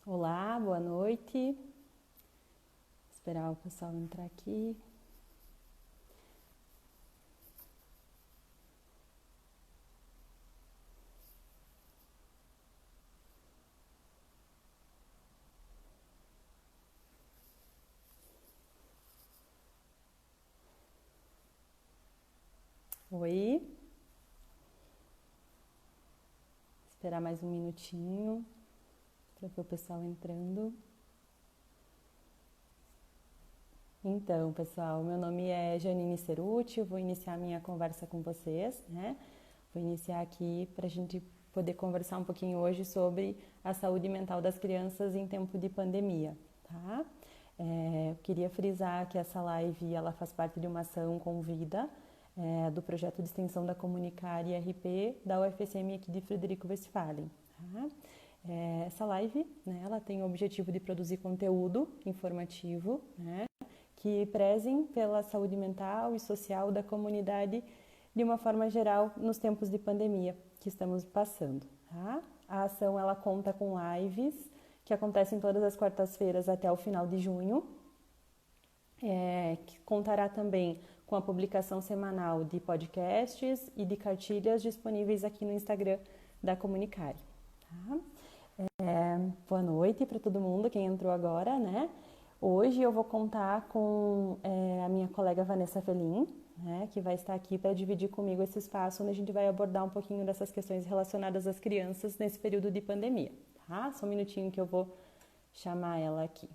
Olá, boa noite. Esperar o pessoal entrar aqui. Oi. Esperar mais um minutinho para ver o pessoal entrando. Então, pessoal, meu nome é Janine Ceruti, eu vou iniciar minha conversa com vocês, né? Vou iniciar aqui para a gente poder conversar um pouquinho hoje sobre a saúde mental das crianças em tempo de pandemia, tá? Eu queria frisar que essa live ela faz parte de uma ação Convida, do projeto de extensão da Comunicar IRP da UFSM aqui de Frederico Westphalen, tá? Essa live, né, ela tem o objetivo de produzir conteúdo informativo, né, que prezem pela saúde mental e social da comunidade de uma forma geral nos tempos de pandemia que estamos passando, tá? A ação ela conta com lives que acontecem todas as quartas-feiras até o final de junho, que contará também com a publicação semanal de podcasts e de cartilhas disponíveis aqui no Instagram da Comunicare. Tá? Boa noite para todo mundo, quem entrou agora, né? Hoje eu vou contar com a minha colega Vanessa Felim, né, que vai estar aqui para dividir comigo esse espaço onde a gente vai abordar um pouquinho dessas questões relacionadas às crianças nesse período de pandemia, tá? Só um minutinho que eu vou chamar ela aqui.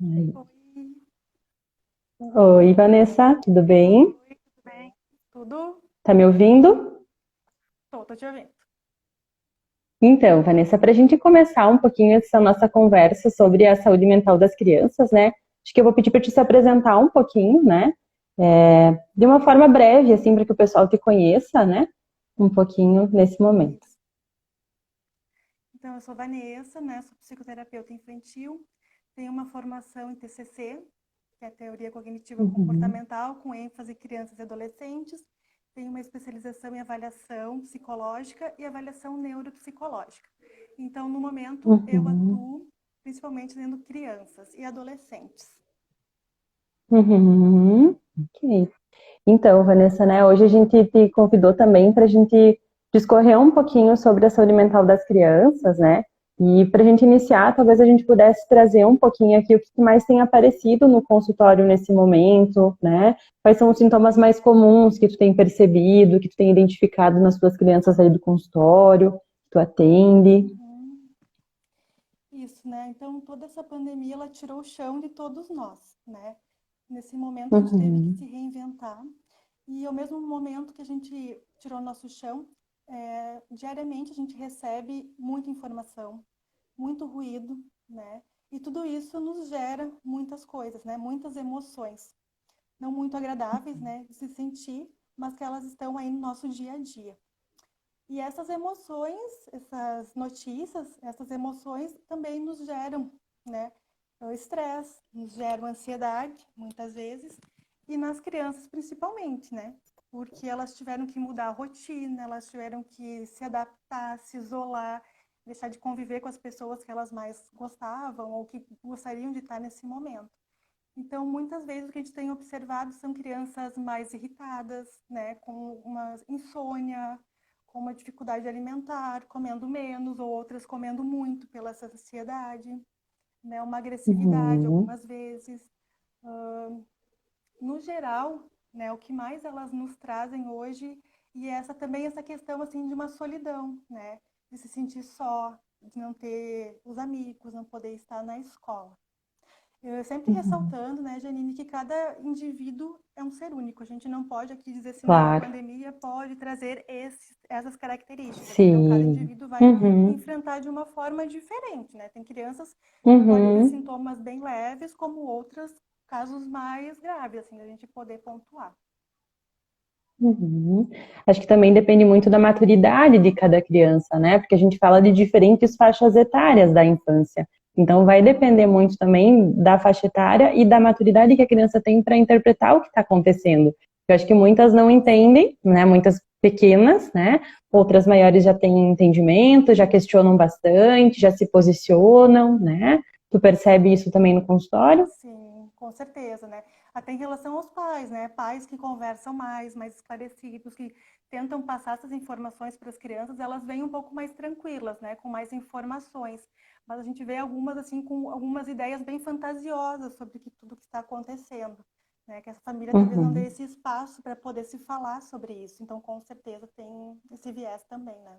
Oi, Oi, Vanessa, tudo bem? oi, tudo bem? Tudo? Tá me ouvindo? Tô te ouvindo. Então, Vanessa, para a gente começar um pouquinho essa nossa conversa sobre a saúde mental das crianças, né? Acho que eu vou pedir para te se apresentar um pouquinho, né? De uma forma breve, assim, para que o pessoal te conheça, né? Um pouquinho nesse momento. Isso. Então, eu sou Vanessa, né? Sou psicoterapeuta infantil, tenho uma formação em TCC, que é Teoria Cognitiva Uhum, Comportamental, com ênfase em crianças e adolescentes. Tenho uma especialização em avaliação psicológica e avaliação neuropsicológica. Então, no momento, eu uhum, atuo principalmente dentro de crianças e adolescentes. uhum. Ok. Então, Vanessa, né? Hoje a gente te convidou também para a gente discorrer um pouquinho sobre a saúde mental das crianças, né? E para a gente iniciar, talvez a gente pudesse trazer um pouquinho aqui o que mais tem aparecido no consultório nesse momento, né? Quais são os sintomas mais comuns que tu tem percebido, que tu tem identificado nas tuas crianças aí do consultório, que tu atende? Uhum. Isso, né? Então, toda essa pandemia, ela tirou o chão de todos nós, né? Nesse momento, a gente teve que Uhum, se reinventar. E ao mesmo momento que a gente tirou nosso chão, diariamente a gente recebe muita informação, muito ruído, né? E tudo isso nos gera muitas coisas, né? Muitas emoções, não muito agradáveis, né? De se sentir, mas que elas estão aí no nosso dia a dia. E essas emoções, essas notícias, essas emoções também nos geram, né, o estresse, nos geram ansiedade, muitas vezes, e nas crianças principalmente, né? Porque elas tiveram que mudar a rotina, elas tiveram que se adaptar, se isolar, deixar de conviver com as pessoas que elas mais gostavam ou que gostariam de estar nesse momento. Então, muitas vezes o que a gente tem observado são crianças mais irritadas, né, com uma insônia, com uma dificuldade alimentar, comendo menos, ou outras comendo muito pela saciedade, né, uma agressividade uhum, algumas vezes. No geral, né, o que mais elas nos trazem hoje, e essa também essa questão assim de uma solidão, né, de se sentir só, de não ter os amigos, não poder estar na escola. Eu sempre uhum. ressaltando, né, Janine, que cada indivíduo é um ser único. A gente não pode aqui dizer assim, não, a Claro, pandemia pode trazer essas características. Então, cada sim. indivíduo vai Uhum, enfrentar de uma forma diferente, né? Tem crianças que podem ter uhum. sintomas bem leves, como outras, casos mais graves, assim, a gente poder pontuar. Uhum. Acho que também depende muito da maturidade de cada criança, né? Porque a gente fala de diferentes faixas etárias da infância. Então, vai depender muito também da faixa etária e da maturidade que a criança tem para interpretar o que está acontecendo. Eu acho que muitas não entendem, né? Muitas pequenas, né? Outras maiores já têm entendimento, já questionam bastante, já se posicionam, né? Tu percebe isso também no consultório? Sim, com certeza, né? Até em relação aos pais, né? Pais que conversam mais esclarecidos, que tentam passar essas informações para as crianças, elas vêm um pouco mais tranquilas, né? Com mais informações. Mas a gente vê algumas, assim, com algumas ideias bem fantasiosas sobre tudo que está acontecendo, né? Que essa família talvez não dê Uhum. esse espaço para poder se falar sobre isso. Então, com certeza, tem esse viés também, né?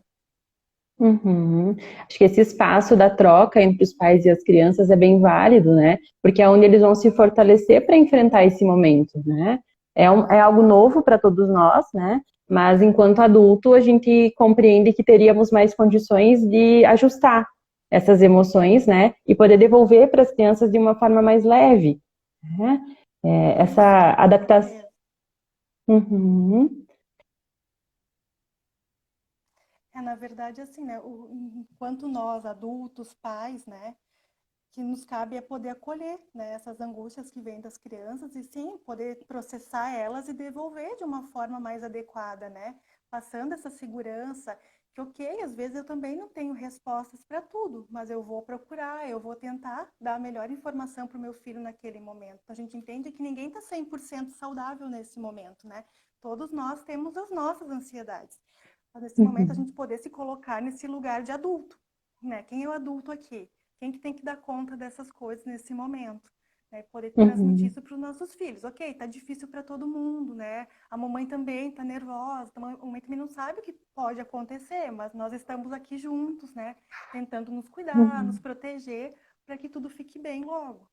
Uhum. Acho que esse espaço da troca entre os pais e as crianças é bem válido, né? Porque é onde eles vão se fortalecer para enfrentar esse momento, né? É algo novo para todos nós, né? Mas enquanto adulto, a gente compreende que teríamos mais condições de ajustar essas emoções, né? E poder devolver para as crianças de uma forma mais leve, né? Isso, Essa com adaptação. certeza. Uhum. É, na verdade, assim, né? Enquanto nós, adultos, pais, né? Que nos cabe é poder acolher, né, essas angústias que vêm das crianças e sim poder processar elas e devolver de uma forma mais adequada, né? Passando essa segurança que, ok, às vezes eu também não tenho respostas para tudo, mas eu vou procurar, eu vou tentar dar a melhor informação para o meu filho naquele momento. A gente entende que ninguém está 100% saudável nesse momento, né? Todos nós temos as nossas ansiedades. Mas nesse momento a Uhum. gente poder se colocar nesse lugar de adulto, né? Quem é o adulto aqui? Quem que tem que dar conta dessas coisas nesse momento? Né? Poder transmitir Uhum. isso para os nossos filhos. Ok, tá difícil para todo mundo, né? A mamãe também tá nervosa, a mamãe também não sabe o que pode acontecer, mas nós estamos aqui juntos, né? Tentando nos cuidar, nos Uhum. proteger, para que tudo fique bem logo.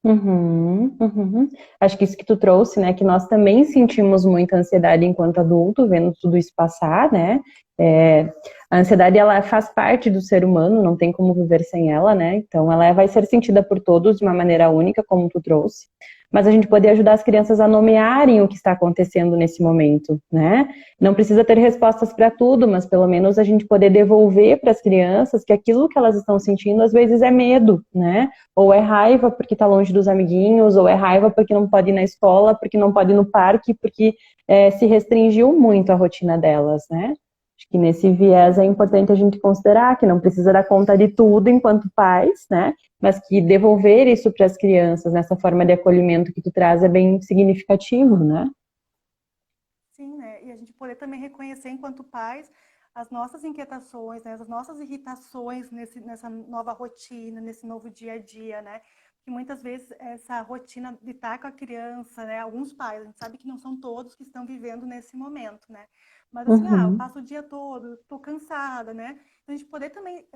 Uhum, uhum. Acho que isso que tu trouxe, né, que nós também sentimos muita ansiedade enquanto adulto, vendo tudo isso passar, né? A ansiedade, ela faz parte do ser humano, não tem como viver sem ela, né? Então, ela vai ser sentida por todos de uma maneira única, como tu trouxe. Mas a gente poder ajudar as crianças a nomearem o que está acontecendo nesse momento, né? Não precisa ter respostas para tudo, mas pelo menos a gente poder devolver para as crianças que aquilo que elas estão sentindo às vezes é medo, né? Ou é raiva porque está longe dos amiguinhos, ou é raiva porque não pode ir na escola, porque não pode ir no parque, porque se restringiu muito a rotina delas, né? Acho que nesse viés é importante a gente considerar que não precisa dar conta de tudo enquanto pais, né? Mas que devolver isso para as crianças nessa forma de acolhimento que tu traz é bem significativo, né? Sim, né? E a gente poder também reconhecer enquanto pais as nossas inquietações, né? As nossas irritações nessa nova rotina, nesse novo dia a dia, né? Que muitas vezes essa rotina de estar com a criança, né? Alguns pais, a gente sabe que não são todos que estão vivendo nesse momento, né? Mas assim, eu Uhum. passo o dia todo, estou cansada, né? Então, a gente poder também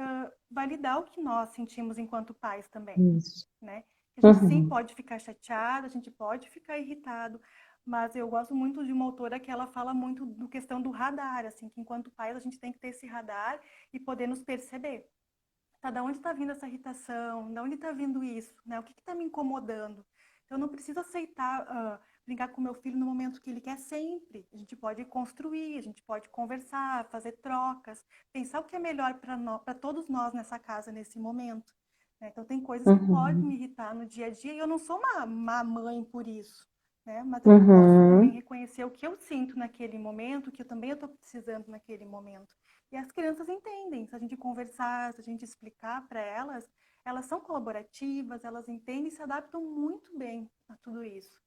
validar o que nós sentimos enquanto pais também, Isso. né? A gente sim Uhum. pode ficar chateado, a gente pode ficar irritado, mas eu gosto muito de uma autora que ela fala muito do questão do radar, assim, que enquanto pais a gente tem que ter esse radar e poder nos perceber. Tá, da onde está vindo essa irritação? Da onde está vindo isso? Né? O que está me incomodando? Então, eu não preciso aceitar brincar com meu filho no momento que ele quer sempre. A gente pode construir, a gente pode conversar, fazer trocas, pensar o que é melhor para todos nós nessa casa, nesse momento. Né? Então, tem coisas que podem me Uhum. irritar no dia a dia e eu não sou uma má mãe por isso. Né? Mas eu posso também Uhum. reconhecer o que eu sinto naquele momento, o que eu também estou precisando naquele momento. E as crianças entendem, se a gente conversar, se a gente explicar para elas, elas são colaborativas, elas entendem e se adaptam muito bem a tudo isso.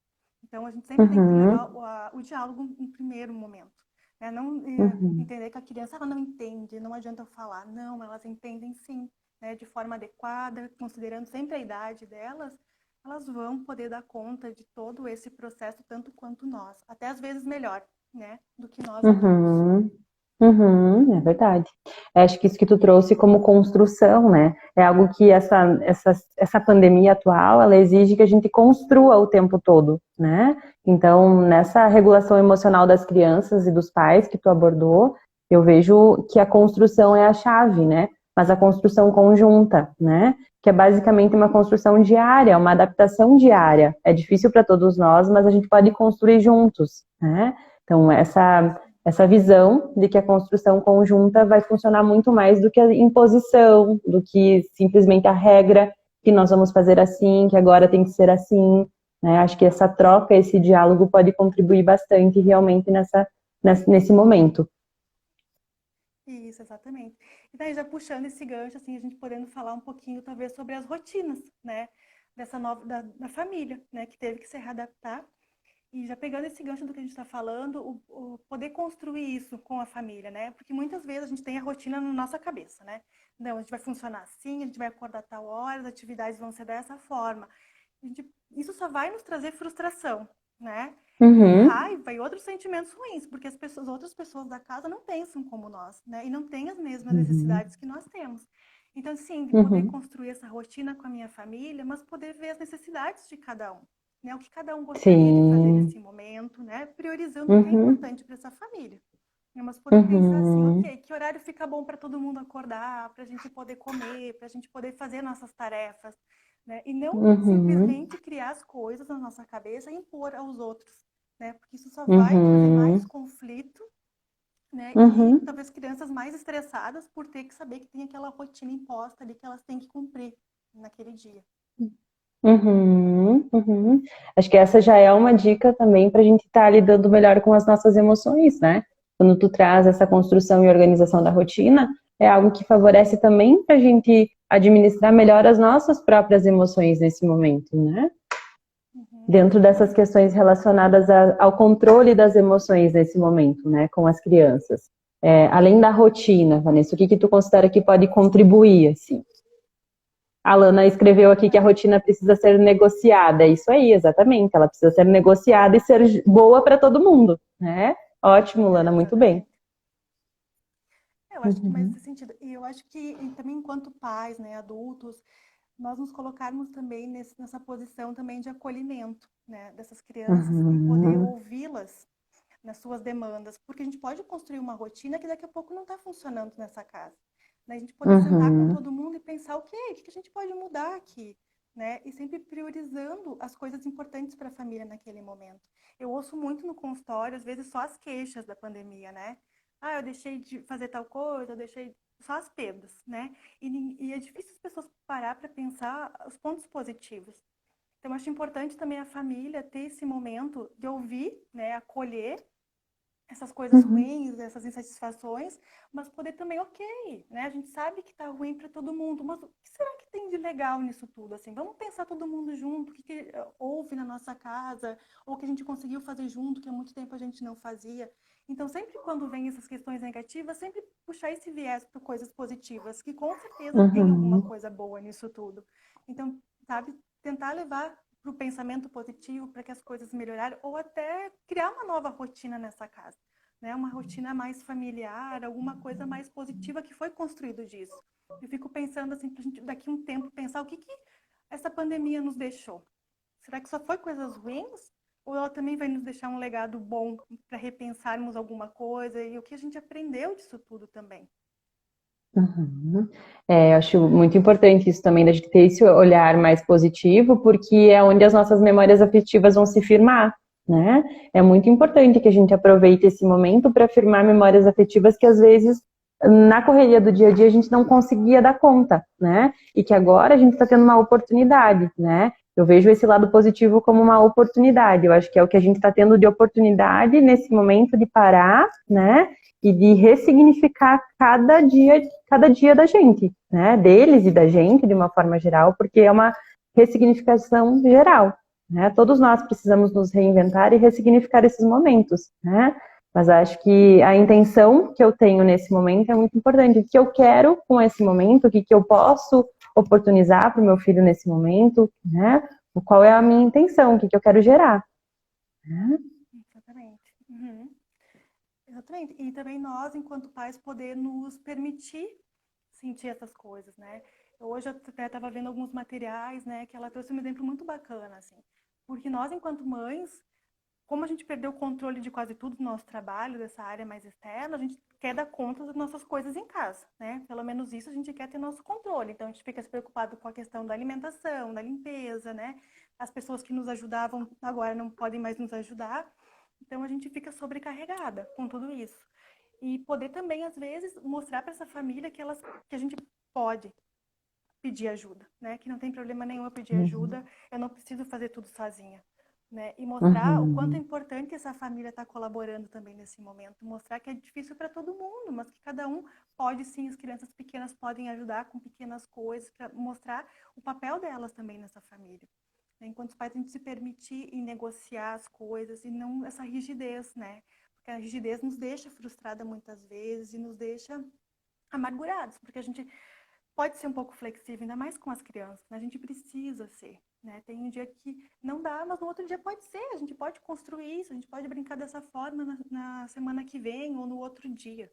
Então, a gente sempre tem que levar Uhum. o diálogo em primeiro momento. Né? Não Uhum. entender que a criança ela não entende, não adianta eu falar. Não, elas entendem sim, né? De forma adequada, considerando sempre a idade delas, elas vão poder dar conta de todo esse processo tanto quanto nós. Até às vezes melhor, né? Do que nós adultos. Uhum. Uhum, é verdade. Acho que isso que tu trouxe como construção, né? É algo que essa pandemia atual, ela exige que a gente construa o tempo todo, né? Então, nessa regulação emocional das crianças e dos pais que tu abordou, eu vejo que a construção é a chave, né? Mas a construção conjunta, né? Que é basicamente uma construção diária, uma adaptação diária. É difícil para todos nós, mas a gente pode construir juntos, né? Então, essa visão de que a construção conjunta vai funcionar muito mais do que a imposição, do que simplesmente a regra que nós vamos fazer assim, que agora tem que ser assim, né? Acho que essa troca, esse diálogo pode contribuir bastante realmente nesse momento. Isso, exatamente. E daí, já puxando esse gancho, assim, a gente podendo falar um pouquinho, talvez, sobre as rotinas, né, dessa nova, da família, né, que teve que se readaptar. E já pegando esse gancho do que a gente está falando, o poder construir isso com a família, né? Porque muitas vezes a gente tem a rotina na nossa cabeça, né? Não, a gente vai funcionar assim, a gente vai acordar a tal hora, as atividades vão ser dessa forma. Isso só vai nos trazer frustração, né? E Uhum, raiva e outros sentimentos ruins, porque outras pessoas da casa não pensam como nós, né? E não têm as mesmas uhum, necessidades que nós temos. Então, sim, de poder uhum. construir essa rotina com a minha família, mas poder ver as necessidades de cada um, né? O que cada um gostaria de fazer Sim. nesse momento, né? Priorizando o que é Uhum, importante para essa família. Mas poder pensar assim, uhum, ok, que horário fica bom para todo mundo acordar, para a gente poder comer, para a gente poder fazer nossas tarefas, né? E não uhum, simplesmente criar as coisas na nossa cabeça e impor aos outros, né? Porque isso só vai trazer mais uhum, conflito, né? E uhum. talvez crianças mais estressadas por ter que saber que tem aquela rotina imposta ali que elas têm que cumprir naquele dia. Uhum, uhum. Acho que essa já é uma dica também para a gente estar lidando melhor com as nossas emoções, né? Quando tu traz essa construção e organização da rotina, é algo que favorece também para a gente administrar melhor as nossas próprias emoções nesse momento, né? Dentro dessas Exatamente. questões relacionadas ao controle das emoções nesse momento, né, com as crianças. Além da rotina, Vanessa, o que tu considera que pode contribuir, assim? A Lana escreveu aqui que a rotina precisa ser negociada. É isso aí, exatamente. Ela precisa ser negociada e ser boa para todo mundo, né? Ótimo, Lana, muito bem. Exatamente. Eu acho que mais Uhum, nesse sentido. E eu acho que também enquanto pais, né, adultos, nós nos colocarmos também nessa posição também de acolhimento, né, dessas crianças e poder uhum, ouvi-las nas suas demandas, porque a gente pode construir uma rotina que daqui a pouco não está funcionando nessa casa. Né? A gente poder sentar com uhum, todo mundo e pensar, ok, o que a gente pode mudar aqui? Né? E sempre priorizando as coisas importantes para a família naquele momento. Eu ouço muito no consultório, às vezes, só as queixas da pandemia, né? Ah, eu deixei de fazer tal coisa, eu deixei só as perdas, né? E é difícil as pessoas parar para pensar os pontos positivos. Então, eu acho importante também a família ter esse momento de ouvir, né, acolher essas coisas uhum, ruins, essas insatisfações, mas poder também, ok, né? A gente sabe que tá ruim para todo mundo, mas o que será que tem de legal nisso tudo? Assim, vamos pensar todo mundo junto, o que houve na nossa casa, ou que a gente conseguiu fazer junto, que há muito tempo a gente não fazia. Então, sempre quando vem essas questões negativas, sempre puxar esse viés para coisas positivas, que com certeza tem alguma uhum, coisa boa nisso tudo. Então, sabe, tentar levar para o pensamento positivo, para que as coisas melhorarem, ou até criar uma nova rotina nessa casa, né? Uma rotina mais familiar, alguma coisa mais positiva que foi construído disso. Eu fico pensando assim, para a gente daqui a um tempo pensar o que essa pandemia nos deixou. Será que só foi coisas ruins? Ou ela também vai nos deixar um legado bom para repensarmos alguma coisa e o que a gente aprendeu disso tudo também? uhum. Eu acho muito importante isso também, da gente ter esse olhar mais positivo, porque é onde as nossas memórias afetivas vão se firmar, né? É muito importante que a gente aproveite esse momento para firmar memórias afetivas que às vezes na correria do dia a dia a gente não conseguia dar conta, né? E que agora a gente está tendo uma oportunidade, né? Eu vejo esse lado positivo como uma oportunidade. Eu acho que é o que a gente está tendo de oportunidade nesse momento de parar, né? E de ressignificar cada dia da gente, né? Deles e da gente, de uma forma geral, porque é uma ressignificação geral, né? Todos nós precisamos nos reinventar e ressignificar esses momentos, né? Mas acho que a intenção que eu tenho nesse momento é muito importante. O que eu quero com esse momento, o que eu posso oportunizar para o meu filho nesse momento, né? Qual é a minha intenção, o que eu quero gerar, né? Exatamente. Uhum. Exatamente. E também nós, enquanto pais, poder nos permitir sentir essas coisas, né? Hoje eu até estava vendo alguns materiais, né, que ela trouxe um exemplo muito bacana, assim. Porque nós, enquanto mães, como a gente perdeu o controle de quase tudo do nosso trabalho, dessa área mais externa, a gente quer dar conta das nossas coisas em casa, né? Pelo menos isso a gente quer ter nosso controle. Então a gente fica se preocupado com a questão da alimentação, da limpeza, né? As pessoas que nos ajudavam agora não podem mais nos ajudar. Então a gente fica sobrecarregada com tudo isso. E poder também, às vezes, mostrar para essa família que a gente pode pedir ajuda, né? Que não tem problema nenhum eu pedir Uhum. ajuda, eu não preciso fazer tudo sozinha, né? E mostrar o quanto é Uhum. importante essa família estar colaborando também nesse momento, mostrar que é difícil para todo mundo, mas que cada um pode sim, as crianças pequenas podem ajudar com pequenas coisas, para mostrar o papel delas também nessa família. Enquanto os pais, a gente se permitir em negociar as coisas e não essa rigidez, né? Porque a rigidez nos deixa frustrada muitas vezes e nos deixa amargurados, porque a gente pode ser um pouco flexível, ainda mais com as crianças, né? A gente precisa ser, né? Tem um dia que não dá, mas no outro dia pode ser, a gente pode construir isso, a gente pode brincar dessa forma na semana que vem ou no outro dia.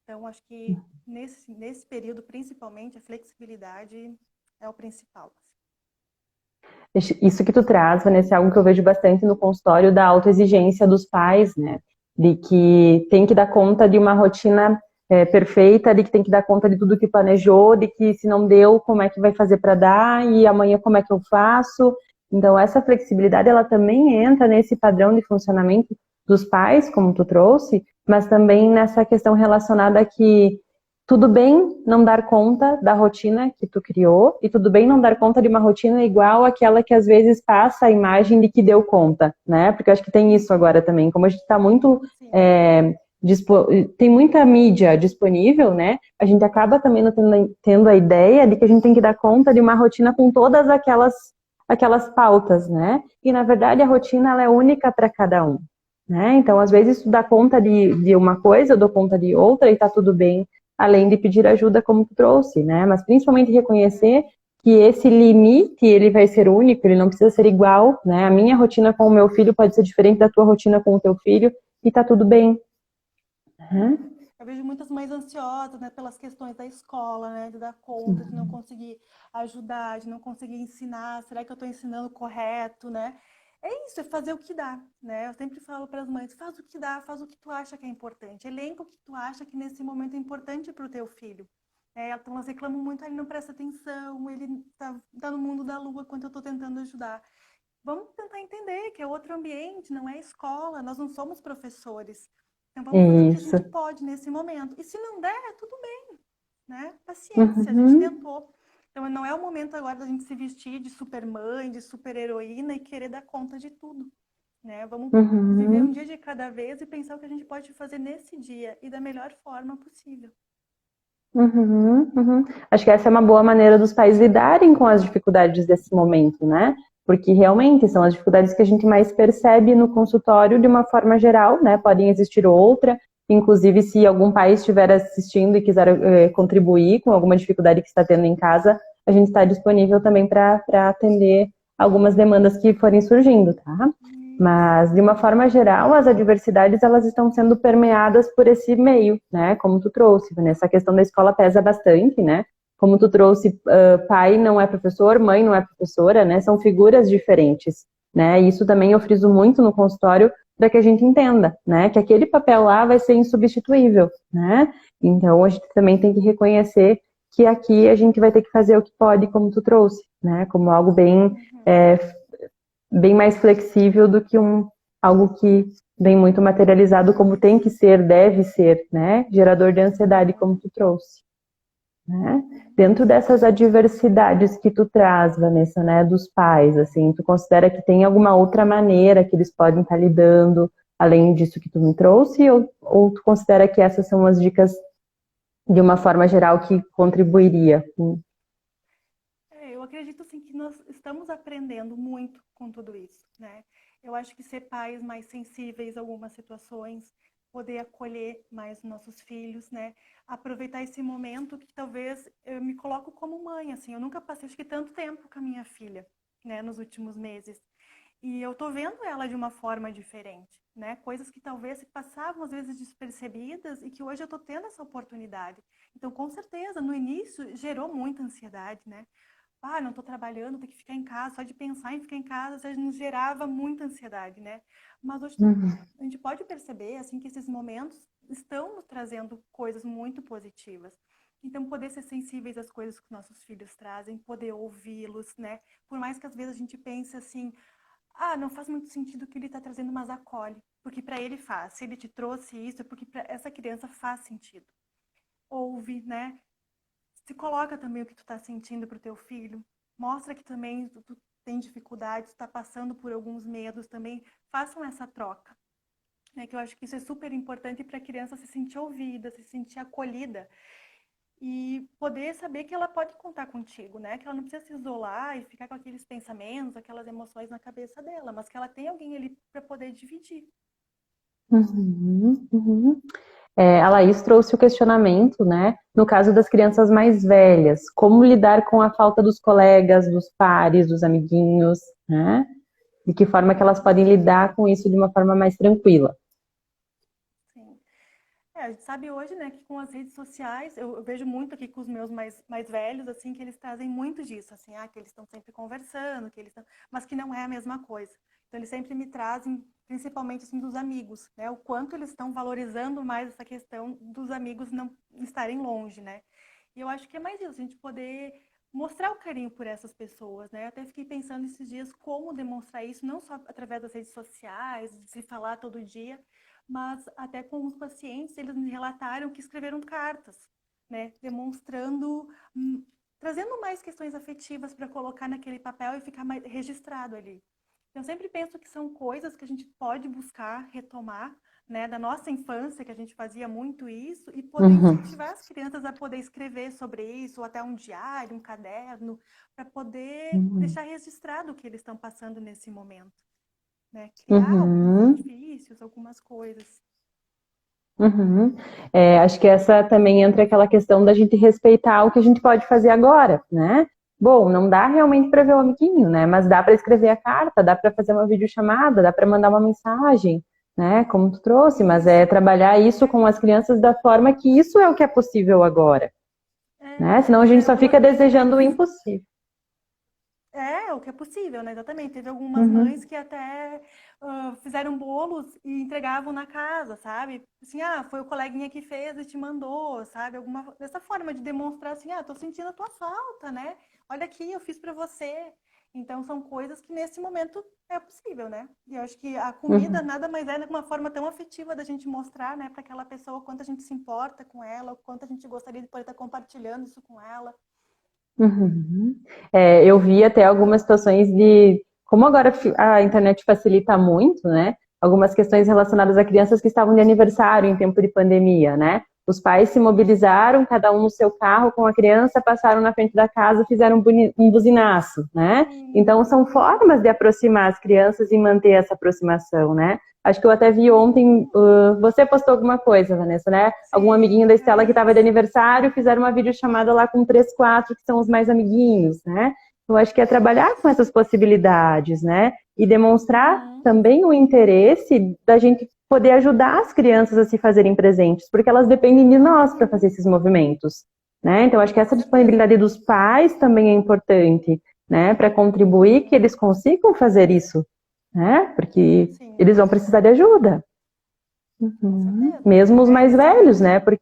Então, acho que nesse período, principalmente, a flexibilidade é o principal. Isso que tu traz, Vanessa, é algo que eu vejo bastante no consultório da autoexigência dos pais, né? De que tem que dar conta de uma rotina perfeita, de que tem que dar conta de tudo que planejou, de que se não deu, como é que vai fazer para dar, e amanhã como é que eu faço. Então, essa flexibilidade, ela também entra nesse padrão de funcionamento dos pais, como tu trouxe, mas também nessa questão relacionada a que tudo bem não dar conta da rotina que tu criou e tudo bem não dar conta de uma rotina igual àquela que às vezes passa a imagem de que deu conta, né? Porque eu acho que tem isso agora também, como a gente está muito Sim. é, tem muita mídia disponível, né? A gente acaba também tendo a ideia de que a gente tem que dar conta de uma rotina com todas aquelas pautas, né? E na verdade a rotina ela é única para cada um, né? Então às vezes tu dá conta de uma coisa, eu dou conta de outra e tá tudo bem, além de pedir ajuda como tu trouxe, né? Mas principalmente reconhecer que esse limite ele vai ser único, ele não precisa ser igual, né? A minha rotina com o meu filho pode ser diferente da tua rotina com o teu filho e tá tudo bem. Uhum. Eu vejo muitas mães ansiosas, né, pelas questões da escola, né, de dar conta, de não conseguir ajudar, de não conseguir ensinar. Será que eu estou ensinando correto, né? É isso, é fazer o que dá, né? Eu sempre falo para as mães, faz o que dá, faz o que tu acha que é importante. Elenca o que tu acha que nesse momento é importante para o teu filho. Então elas reclamam muito, ele não presta atenção, ele tá no mundo da lua quando eu estou tentando ajudar. Vamos tentar entender que é outro ambiente, não é escola, nós não somos professores. Então vamos fazer o que a Isso. gente pode nesse momento. E se não der, tudo bem, né? Paciência, a gente Uhum. tentou. Então não é o momento agora da gente se vestir de supermãe, de super-heroína e querer dar conta de tudo, né? Vamos viver um Uhum. dia de cada vez e pensar o que a gente pode fazer nesse dia e da melhor forma possível. Uhum, uhum. Acho que essa é uma boa maneira dos pais lidarem com as dificuldades desse momento, né? Porque realmente são as dificuldades que a gente mais percebe no consultório de uma forma geral, né? Podem existir outra, inclusive se algum pai estiver assistindo e quiser contribuir com alguma dificuldade que está tendo em casa, a gente está disponível também para atender algumas demandas que forem surgindo, tá? Isso. Mas, de uma forma geral, as adversidades elas estão sendo permeadas por esse meio, né? Como tu trouxe, Vanessa, a questão da escola pesa bastante, né? Como tu trouxe, pai não é professor, mãe não é professora, né? São figuras diferentes, né? E isso também eu friso muito no consultório para que a gente entenda, né? Que aquele papel lá vai ser insubstituível, né? Então a gente também tem que reconhecer que aqui a gente vai ter que fazer o que pode, como tu trouxe, né? Como algo Uhum. bem mais flexível do que algo que vem muito materializado como tem que ser, deve ser, né? Gerador de ansiedade, como Uhum. tu trouxe, né? Dentro dessas adversidades que tu traz, Vanessa, né, dos pais, assim, tu considera que tem alguma outra maneira que eles podem estar lidando, além disso que tu me trouxe, ou tu considera que essas são as dicas de uma forma geral que contribuiria? Eu acredito assim que nós estamos aprendendo muito com tudo isso, né? Eu acho que ser pais mais sensíveis a algumas situações, poder acolher mais os nossos filhos, né? Aproveitar esse momento que talvez eu me coloco como mãe, assim, eu nunca passei acho que tanto tempo com a minha filha, né, nos últimos meses. E eu tô vendo ela de uma forma diferente, né? Coisas que talvez passavam às vezes despercebidas e que hoje eu tô tendo essa oportunidade. Então, com certeza, no início gerou muita ansiedade, né? Não estou trabalhando, tenho que ficar em casa, só de pensar em ficar em casa, já nos gerava muita ansiedade, né? Mas hoje Uhum, a gente pode perceber, assim, que esses momentos estão nos trazendo coisas muito positivas. Então, poder ser sensíveis às coisas que nossos filhos trazem, poder ouvi-los, né? Por mais que às vezes a gente pense assim, não faz muito sentido o que ele está trazendo, mas acolhe, porque para ele faz. Se ele te trouxe isso, é porque para essa criança faz sentido. Ouve, né? Se coloca também o que tu está sentindo para o teu filho. Mostra que também tu tem dificuldades, está passando por alguns medos também. Façam essa troca. Né? Que eu acho que isso é super importante para a criança se sentir ouvida, se sentir acolhida. E poder saber que ela pode contar contigo, né? Que ela não precisa se isolar e ficar com aqueles pensamentos, aquelas emoções na cabeça dela, mas que ela tem alguém ali para poder dividir. Uhum, uhum. A Laís trouxe o questionamento, né? No caso das crianças mais velhas, como lidar com a falta dos colegas, dos pares, dos amiguinhos, né? De que forma que elas podem lidar com isso de uma forma mais tranquila. Sim. A gente sabe hoje, né, que com as redes sociais, eu vejo muito aqui com os meus mais velhos, assim, que eles trazem muito disso, assim, que eles estão sempre conversando, mas que não é a mesma coisa. Então, eles sempre me trazem, principalmente, assim, dos amigos, né, o quanto eles estão valorizando mais essa questão dos amigos não estarem longe, né. E eu acho que é mais isso, a gente poder mostrar o carinho por essas pessoas, né. Eu até fiquei pensando esses dias como demonstrar isso, não só através das redes sociais, de se falar todo dia, mas até com os pacientes, eles me relataram que escreveram cartas, né, demonstrando, trazendo mais questões afetivas para colocar naquele papel e ficar mais registrado ali. Então, eu sempre penso que são coisas que a gente pode buscar retomar, né, da nossa infância, que a gente fazia muito isso, e poder incentivar as crianças a poder escrever sobre isso, ou até um diário, um caderno, para poder deixar registrado o que eles estão passando nesse momento. Né? Criar alguns artifícios, algumas coisas. Uhum. Acho que essa também entra aquela questão da gente respeitar o que a gente pode fazer agora, né? Bom, não dá realmente para ver o amiguinho, né? Mas dá para escrever a carta, dá para fazer uma videochamada, dá para mandar uma mensagem, né? Como tu trouxe, mas é trabalhar isso com as crianças da forma que isso é o que é possível agora, né? Senão a gente só fica desejando o impossível. O que é possível, né? Exatamente. Teve algumas mães que até fizeram bolos e entregavam na casa, sabe? Assim, foi o coleguinha que fez e te mandou, sabe? Dessa forma de demonstrar assim, tô sentindo a tua falta, né? Olha aqui, eu fiz para você. Então, são coisas que nesse momento é possível, né? E eu acho que a comida nada mais é uma forma tão afetiva da gente mostrar, né, para aquela pessoa o quanto a gente se importa com ela, o quanto a gente gostaria de poder estar compartilhando isso com ela. Uhum. Eu vi até algumas situações de como agora a internet facilita muito, né? Algumas questões relacionadas a crianças que estavam de aniversário em tempo de pandemia, né? Os pais se mobilizaram, cada um no seu carro com a criança, passaram na frente da casa, fizeram um buzinaço, né? Então são formas de aproximar as crianças e manter essa aproximação, né? Acho que eu até vi ontem, você postou alguma coisa, Vanessa, né? Sim, algum amiguinho da Estela que estava de aniversário, fizeram uma videochamada lá com 3, 4, que são os mais amiguinhos, né? Eu acho que é trabalhar com essas possibilidades, né? E demonstrar também o interesse da gente poder ajudar as crianças a se fazerem presentes, porque elas dependem de nós para fazer esses movimentos, né? Então, acho que essa disponibilidade dos pais também é importante, né? Para contribuir que eles consigam fazer isso, né? Porque eles vão precisar de ajuda. Mesmo os mais velhos, né? Porque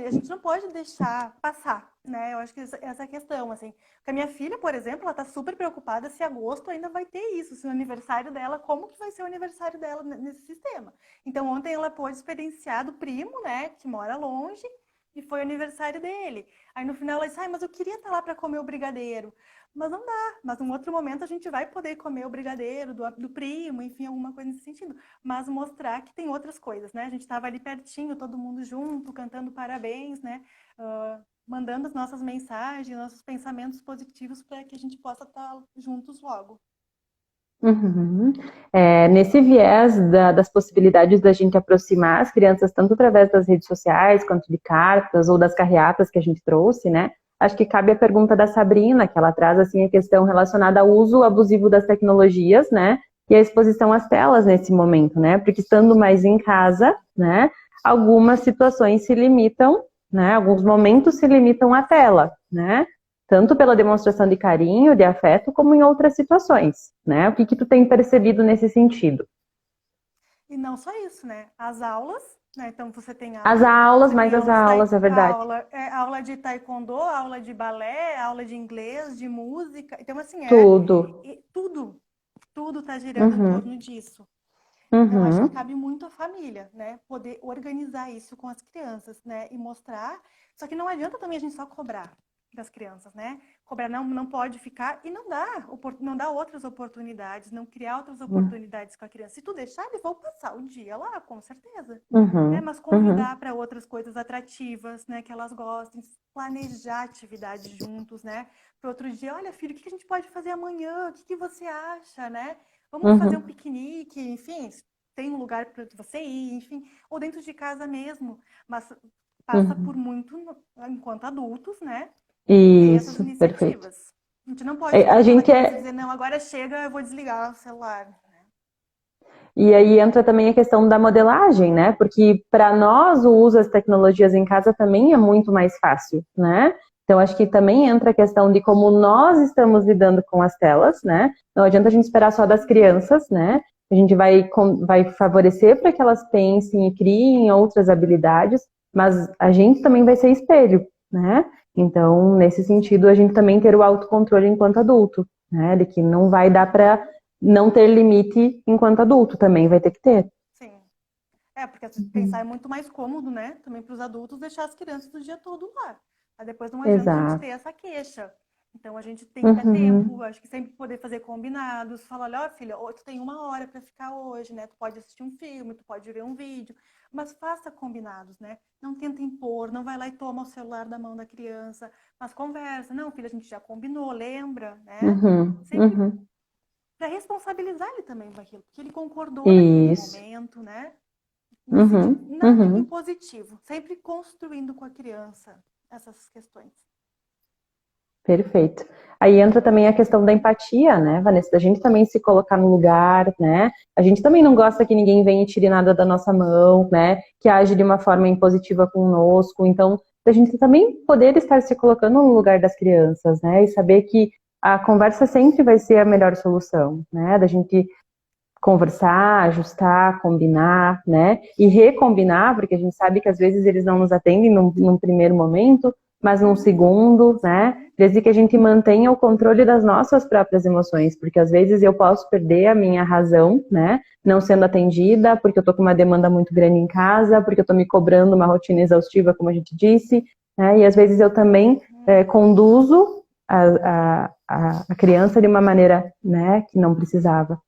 a gente não pode deixar passar, né? Eu acho que essa é a questão, assim. Porque a minha filha, por exemplo, ela tá super preocupada se agosto ainda vai ter isso, se o aniversário dela, como que vai ser o aniversário dela nesse sistema. Então, ontem ela pôde experienciar do primo, né, que mora longe, e foi o aniversário dele. Aí no final ela disse, mas eu queria estar lá para comer o brigadeiro. Mas não dá, mas num outro momento a gente vai poder comer o brigadeiro do primo, enfim, alguma coisa nesse sentido. Mas mostrar que tem outras coisas, né? A gente estava ali pertinho, todo mundo junto, cantando parabéns, né? Mandando as nossas mensagens, nossos pensamentos positivos para que a gente possa estar juntos logo. Nesse viés das possibilidades da gente aproximar as crianças, tanto através das redes sociais, quanto de cartas ou das carreatas que a gente trouxe, né? Acho que cabe a pergunta da Sabrina, que ela traz assim a questão relacionada ao uso abusivo das tecnologias, né? E a exposição às telas nesse momento, né? Porque estando mais em casa, né? Algumas situações se limitam, né? Alguns momentos se limitam à tela, né? Tanto pela demonstração de carinho, de afeto, como em outras situações, né? O que tu tem percebido nesse sentido? E não só isso, né? As aulas né? Então você tem As aula, aulas, você mais tem as aula de aulas, é verdade. aula de taekwondo, aula de balé, aula de inglês, de música. Então, assim, Tudo. tudo, tudo está girando em Uhum, torno disso. Então, acho que uhum, cabe muito à família, né? Poder organizar isso com as crianças, né? E mostrar. Só que não adianta também a gente só cobrar das crianças, né? Cobrar não pode ficar e não dá outras oportunidades, não criar outras oportunidades com a criança. Se tu deixar, eles vão passar o dia lá, com certeza. Né? uhum, Mas convidar uhum, para outras coisas atrativas, né? Que elas gostem, planejar atividades juntos, né? Para outro dia, olha, filho, o que a gente pode fazer amanhã? O que você acha, né? Vamos fazer um uhum, piquenique, enfim, tem um lugar para você ir, enfim, ou dentro de casa mesmo, mas passa por uhum. muito, enquanto adultos, né, ter essas Isso, perfeito. iniciativas. A gente não pode ficar A naquela gente criança e é. dizer, não, agora chega, eu vou desligar o celular. E aí entra também a questão da modelagem, né? Porque para nós o uso das tecnologias em casa também é muito mais fácil, né? Então acho que também entra a questão de como nós estamos lidando com as telas, né? Não adianta a gente esperar só das crianças, né? A gente vai favorecer para que elas pensem e criem outras habilidades, mas a gente também vai ser espelho, né? Então, nesse sentido, Sim, a gente também ter o autocontrole enquanto adulto, né? De que não vai dar para não ter limite enquanto adulto, também vai ter que ter. sim. Porque se pensar é muito mais cômodo, né, também para os adultos deixar as crianças o dia todo lá. Aí depois não adianta a gente ter Exato. essa queixa. Então a gente tem que dar tempo, Uhum. acho que sempre poder fazer combinados, falar, olha, filha, tu tem 1 hora para ficar hoje, né? Tu pode assistir um filme, tu pode ver um vídeo, mas faça combinados, né? Não tenta impor, não vai lá e toma o celular da mão da criança, mas conversa. Não, filha, a gente já combinou, lembra, né? Uhum. Sempre Uhum. para responsabilizar ele também com aquilo, porque ele concordou naquele Isso. momento, né? Uhum. Nada Uhum. impositivo, sempre construindo com a criança essas questões. Perfeito. Aí entra também a questão da empatia, né, Vanessa? Da gente também se colocar no lugar, né? A gente também não gosta que ninguém venha e tire nada da nossa mão, né? Que age de uma forma impositiva conosco. Então, a gente também poder estar se colocando no lugar das crianças, né? E saber que a conversa sempre vai ser a melhor solução, né? Da gente conversar, ajustar, combinar, né? E recombinar, porque a gente sabe que às vezes eles não nos atendem num primeiro momento, mas num segundo, né? Sim, Desde que a gente mantenha o controle das nossas próprias emoções, porque às vezes eu posso perder a minha razão, né? Não sendo atendida, porque eu tô com uma demanda muito grande em casa, porque eu tô me cobrando uma rotina exaustiva, como a gente disse, né? E às vezes eu também conduzo a criança de uma maneira, né, que não precisava.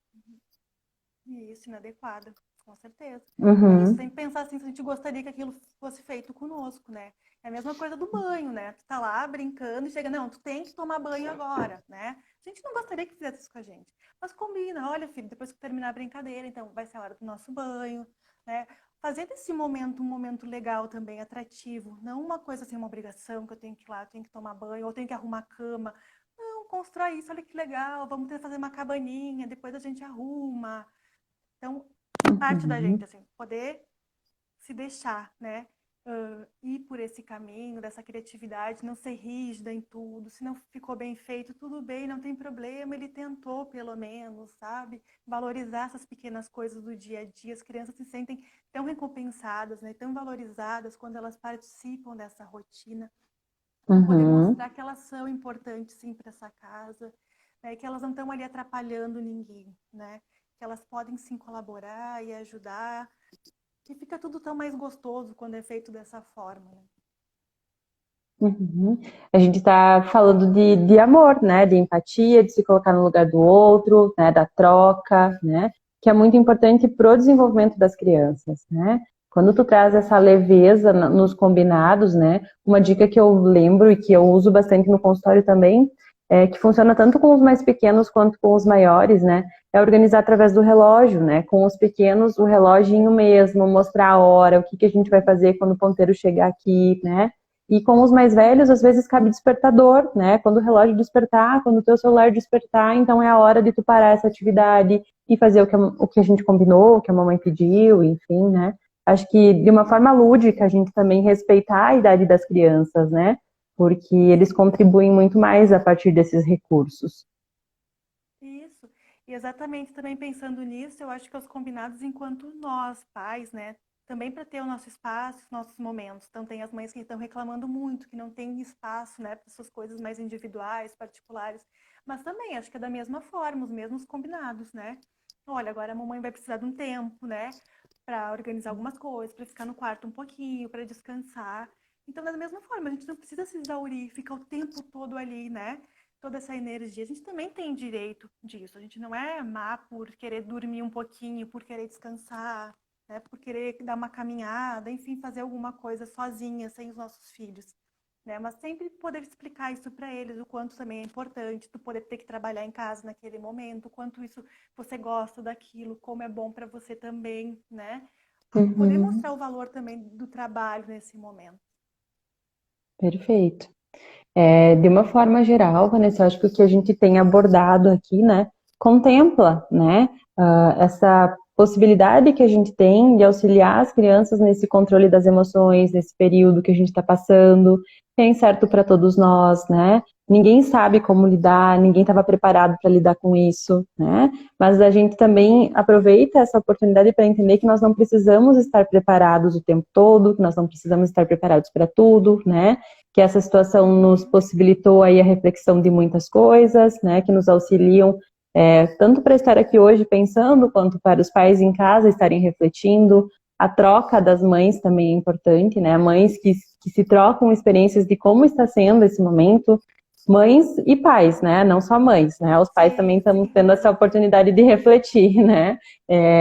isso, inadequado, com certeza. É isso, Uhum. sem pensar assim, se a gente gostaria que aquilo fosse feito conosco, né? É a mesma coisa do banho, né? Tu tá lá brincando e chega, não, tu tem que tomar banho agora, né? A gente não gostaria que fizesse isso com a gente. Mas combina, olha, filho, depois que terminar a brincadeira, então vai ser a hora do nosso banho, né? Fazer desse momento um momento legal também, atrativo. Não uma coisa assim, uma obrigação que eu tenho que ir lá, eu tenho que tomar banho, ou eu tenho que arrumar a cama. Não, constrói isso, olha que legal, vamos fazer uma cabaninha, depois a gente arruma. Então, parte da gente, Uhum. assim, poder se deixar, né? Ir por esse caminho dessa criatividade, não ser rígida em tudo. Se não ficou bem feito, tudo bem, não tem problema. Ele tentou, pelo menos, sabe? Valorizar essas pequenas coisas do dia a dia. As crianças se sentem tão recompensadas, né? Tão valorizadas quando elas participam dessa rotina. Então, poder Uhum. mostrar que elas são importantes, sim, para essa casa, né? Que elas não estão ali atrapalhando ninguém, né? Que elas podem sim colaborar e ajudar. E fica tudo tão mais gostoso quando é feito dessa forma, né? Uhum. A gente está falando de amor, né? De empatia, de se colocar no lugar do outro, né? Da troca, né? Que é muito importante para o desenvolvimento das crianças, né? Quando tu traz essa leveza nos combinados, né? Uma dica que eu lembro e que eu uso bastante no consultório também, que funciona tanto com os mais pequenos quanto com os maiores, né? É organizar através do relógio, né? Com os pequenos, o reloginho mesmo, mostrar a hora, o que a gente vai fazer quando o ponteiro chegar aqui, né? E com os mais velhos, às vezes cabe despertador, né? Quando o relógio despertar, quando o teu celular despertar, então é a hora de tu parar essa atividade e fazer o que a gente combinou, o que a mamãe pediu, enfim, né? Acho que de uma forma lúdica a gente também respeitar a idade das crianças, né? Porque eles Sim, contribuem muito mais a partir desses recursos. isso. E exatamente também pensando nisso, eu acho que os combinados enquanto nós, pais, né, também para ter o nosso espaço, os nossos momentos. Então, tem as mães que estão reclamando muito, que não tem espaço, né, para suas coisas mais individuais, particulares. Mas também, acho que é da mesma forma, os mesmos combinados, né? Olha, agora a mamãe vai precisar de um tempo, né, para organizar algumas coisas, para ficar no quarto um pouquinho, para descansar. Então, da mesma forma, a gente não precisa se exaurir, ficar o tempo todo ali, né? Toda essa energia. A gente também tem direito disso. A gente não é má por querer dormir um pouquinho, por querer descansar, né? Por querer dar uma caminhada, enfim, fazer alguma coisa sozinha, sem os nossos filhos. Né? Mas sempre poder explicar isso para eles, o quanto também é importante, tu poder ter que trabalhar em casa naquele momento, o quanto isso você gosta daquilo, como é bom para você também, né? Poder Uhum, mostrar o valor também do trabalho nesse momento. perfeito. De uma forma geral, Vanessa, eu acho que o que a gente tem abordado aqui, né, contempla, né, essa possibilidade que a gente tem de auxiliar as crianças nesse controle das emoções, nesse período que a gente está passando, que é incerto para todos nós, né? Ninguém sabe como lidar, ninguém estava preparado para lidar com isso, né? Mas a gente também aproveita essa oportunidade para entender que nós não precisamos estar preparados o tempo todo, que nós não precisamos estar preparados para tudo, né? Que essa situação nos possibilitou aí a reflexão de muitas coisas, né, que nos auxiliam tanto para estar aqui hoje pensando, quanto para os pais em casa estarem refletindo. A troca das mães também é importante, né, mães que se trocam experiências de como está sendo esse momento, mães e pais, né, não só mães, né, os pais também Sim, estamos tendo sim, essa oportunidade de refletir, né,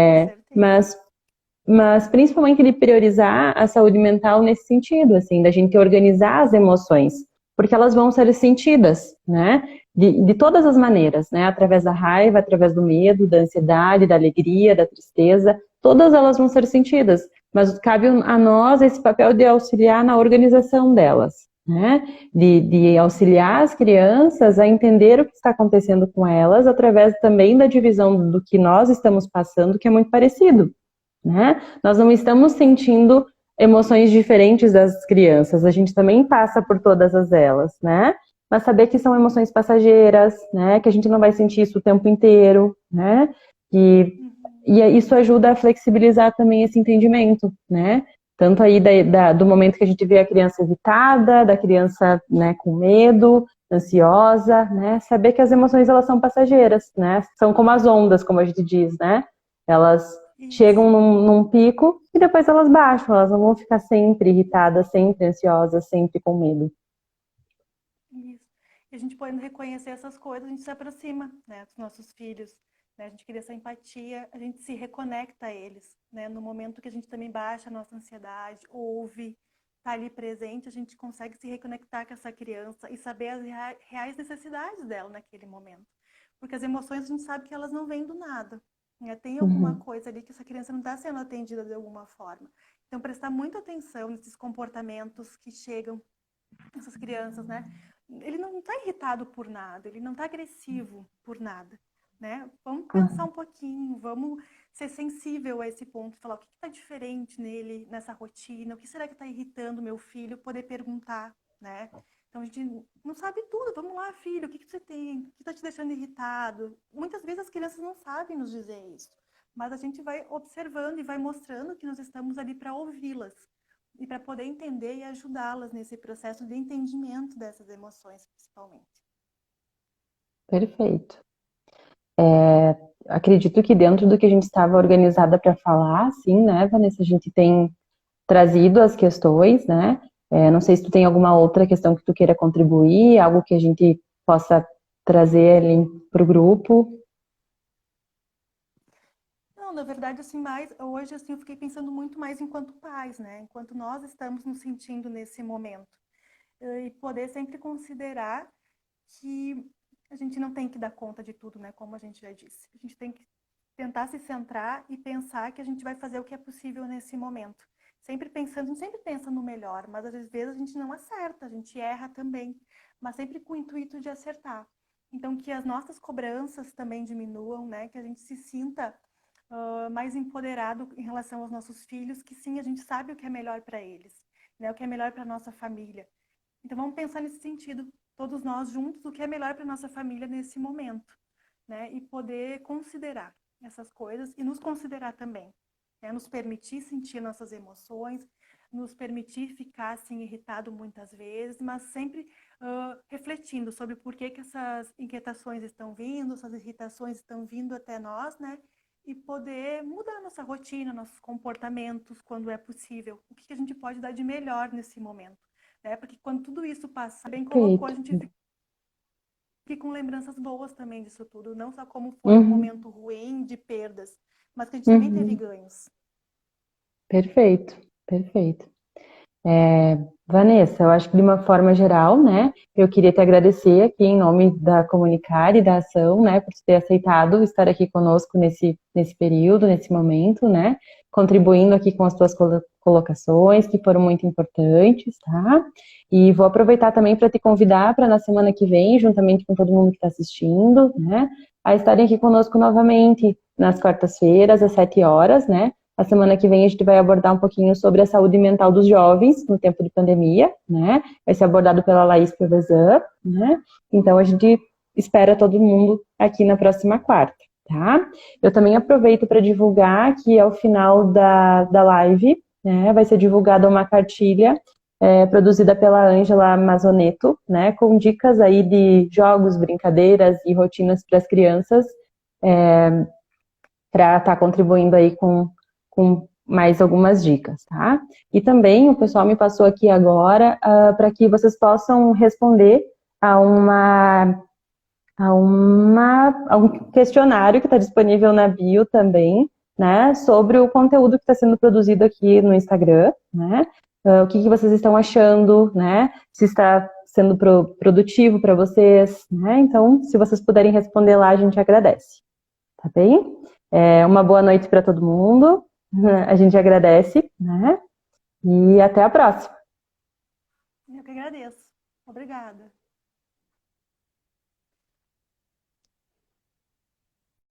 com é, certeza. mas principalmente de priorizar a saúde mental nesse sentido, assim, da gente organizar as emoções, porque elas vão ser sentidas, né? De todas as maneiras, né? Através da raiva, através do medo, da ansiedade, da alegria, da tristeza, todas elas vão ser sentidas, mas cabe a nós esse papel de auxiliar na organização delas, né? De auxiliar as crianças a entender o que está acontecendo com elas, através também da divisão do que nós estamos passando, que é muito parecido, né? Nós não estamos sentindo emoções diferentes das crianças, a gente também passa por todas as elas, né? Mas saber que são emoções passageiras, né? Que a gente não vai sentir isso o tempo inteiro, né? E, Uhum. e isso ajuda a flexibilizar também esse entendimento, né? Tanto aí do momento que a gente vê a criança irritada, da criança, né, com medo, ansiosa, né? Saber que as emoções elas são passageiras, né? São como as ondas, como a gente diz, né? Elas chegam Isso. num pico e depois elas baixam, elas não vão ficar sempre irritadas, sempre ansiosas, sempre com medo. Isso. E a gente podendo reconhecer essas coisas, a gente se aproxima, né, dos nossos filhos, né? A gente cria essa empatia, a gente se reconecta a eles, né? No momento que a gente também baixa a nossa ansiedade, ouve, tá ali presente, a gente consegue se reconectar com essa criança e saber as reais necessidades dela naquele momento. Porque as emoções a gente sabe que elas não vêm do nada, né? Tem alguma Uhum, coisa ali que essa criança não está sendo atendida de alguma forma. Então, prestar muita atenção nesses comportamentos que chegam essas crianças, né? Ele não está irritado por nada, ele não está agressivo por nada, né? Vamos pensar uhum, um pouquinho, vamos ser sensível a esse ponto, falar o que está diferente nele, nessa rotina, o que será que está irritando meu filho, poder perguntar, né? Então a gente não sabe tudo, vamos lá, filho, o que você tem? O que está te deixando irritado? Muitas vezes as crianças não sabem nos dizer isso, mas a gente vai observando e vai mostrando que nós estamos ali para ouvi-las e para poder entender e ajudá-las nesse processo de entendimento dessas emoções, principalmente. perfeito. Acredito que dentro do que a gente estava organizada para falar, sim, né, Vanessa, a gente tem trazido as questões, né? Não sei se tu tem alguma outra questão que tu queira contribuir, algo que a gente possa trazer ali para o grupo. Não, na verdade, assim, mais hoje assim, eu fiquei pensando muito mais enquanto pais, né? Enquanto nós estamos nos sentindo nesse momento. E poder sempre considerar que a gente não tem que dar conta de tudo, né? Como a gente já disse. A gente tem que tentar se centrar e pensar que a gente vai fazer o que é possível nesse momento. Sempre pensando, a gente sempre pensa no melhor, mas às vezes a gente não acerta, a gente erra também, mas sempre com o intuito de acertar. Então, que as nossas cobranças também diminuam, né? Que a gente se sinta mais empoderado em relação aos nossos filhos, que sim, a gente sabe o que é melhor para eles, né? O que é melhor para nossa família. Então, vamos pensar nesse sentido, todos nós juntos, o que é melhor para nossa família nesse momento, né? E poder considerar essas coisas e nos considerar também. né? Nos permitir sentir nossas emoções, nos permitir ficar assim irritado muitas vezes, mas sempre refletindo sobre por que essas inquietações estão vindo, essas irritações estão vindo até nós, né? E poder mudar nossa rotina, nossos comportamentos quando é possível. O que a gente pode dar de melhor nesse momento, né? Porque quando tudo isso passar, bem colocou, a Perfeito. gente fica com lembranças boas também disso tudo, não só como foi um Uhum, momento ruim de perdas, mas que a gente também teve uhum. ganhos. Perfeito, perfeito. Vanessa, eu acho que de uma forma geral, né, eu queria te agradecer aqui em nome da Comunicar e da Ação, né, por ter aceitado estar aqui conosco nesse período, nesse momento, né, contribuindo aqui com as tuas colocações, que foram muito importantes, tá? E vou aproveitar também para te convidar para na semana que vem, juntamente com todo mundo que está assistindo, né, a estarem aqui conosco novamente nas quartas-feiras, às 7 horas, né? A semana que vem a gente vai abordar um pouquinho sobre a saúde mental dos jovens no tempo de pandemia, né? Vai ser abordado pela Laís Pevezan, né? Então a gente espera todo mundo aqui na próxima quarta, tá? Eu também aproveito para divulgar que ao final da live, né, vai ser divulgada uma cartilha produzida pela Ângela Mazoneto, né? Com dicas aí de jogos, brincadeiras e rotinas para as crianças, para estar contribuindo aí com mais algumas dicas, tá? E também o pessoal me passou aqui agora para que vocês possam responder a a um questionário que está disponível na bio também, né? Sobre o conteúdo que está sendo produzido aqui no Instagram, né? O que vocês estão achando, né? Se está sendo produtivo para vocês, né? Então, se vocês puderem responder lá, a gente agradece, tá bem? Uma boa noite para todo mundo. A gente agradece, né? E até a próxima. Eu que agradeço. Obrigada.